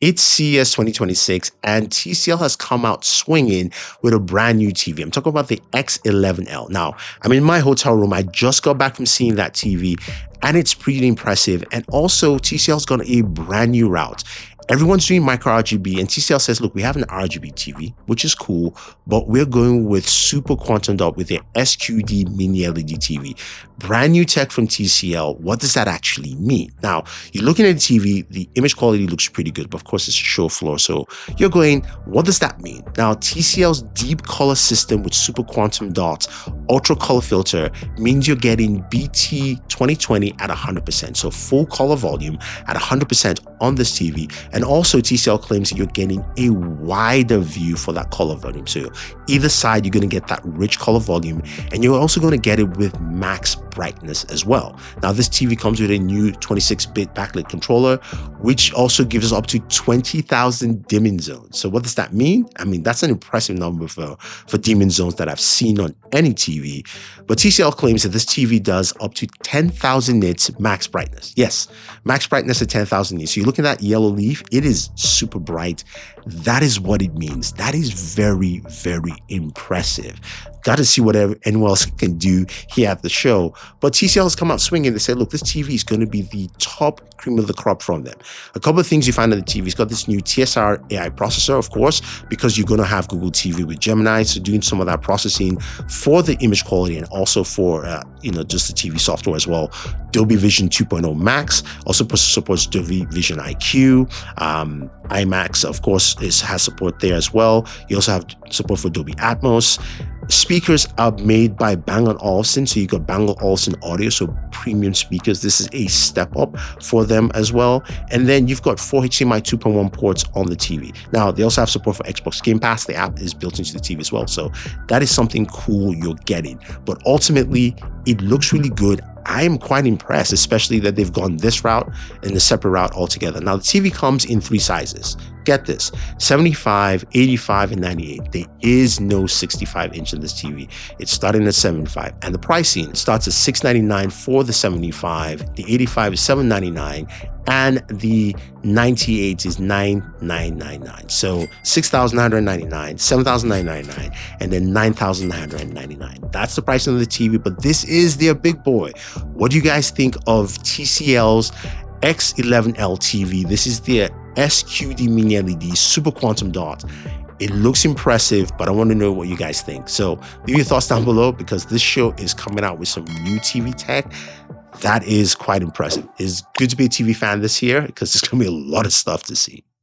It's CES 2026 and TCL has come out swinging with a brand new TV. I'm talking about the X11L. Now, I'm in my hotel room. I just got back from seeing that TV and it's pretty impressive. And also TCL's got a brand new route. Everyone's doing Micro RGB and TCL says, look, we have an RGB TV, which is cool, but we're going with super quantum dot with the SQD-Mini LED TV. Brand new tech from TCL. What does that actually mean? Now, you're looking at the TV, the image quality looks pretty good, but of course it's a show floor. So you're going, what does that mean? Now, TCL's deep color system with super quantum dots, ultra color filter means you're getting BT 2020 at 100%. So full color volume at 100% on this TV. And also TCL claims that you're getting a wider view for that color volume. So either side, you're going to get that rich color volume, and you're also going to get it with max brightness as well. Now, this TV comes with a new 26-bit backlit controller, which also gives us up to 20,000 dimming zones. So what does that mean? I mean, that's an impressive number for dimming zones that I've seen on any TV. But TCL claims that this TV does up to 10,000 nits max brightness. Yes, max brightness at 10,000 nits. So you're looking at that yellow leaf, it is super bright. That is what it means. That is very, very impressive. Got to see what anyone else can do here at the show. But TCL has come out swinging. They said, look, this TV is going to be the top cream of the crop from them. A couple of things you find on the TV. It's got this new TSR AI processor, of course, because you're going to have Google TV with Gemini. So doing some of that processing for the image quality and also for, just the TV software as well. Dolby Vision 2.0 Max also supports Dolby Vision IQ. IMAX, of course, has support there as well. You also have support for Dolby Atmos. Speakers are made by Bang Olufsen, so you got Bang Olufsen audio, so premium speakers. This is a step up for them as well. And then you've got 4 HDMI 2.1 ports on the TV. Now, they also have support for Xbox Game Pass. The app is built into the TV as well, so that is something cool you're getting. But ultimately, it looks really good. I am quite impressed, especially that they've gone this route and the separate route altogether. Now, the TV comes in 3 sizes. Get this, 75, 85, and 98. There is no 65-inch in this TV. It's starting at 75. And the pricing starts at $699 for the 75. The 85 is $799. And the 98 is $9,999. So $6,999, $7,999, and then $9,999. That's the price of the TV, but this is their big boy. What do you guys think of TCL's X11L TV? This is their SQD-Mini LED Super Quantum Dot. It looks impressive, but I want to know what you guys think. So leave your thoughts down below, because this show is coming out with some new TV tech that is quite impressive. It's good to be a TV fan this year, because there's going to be a lot of stuff to see.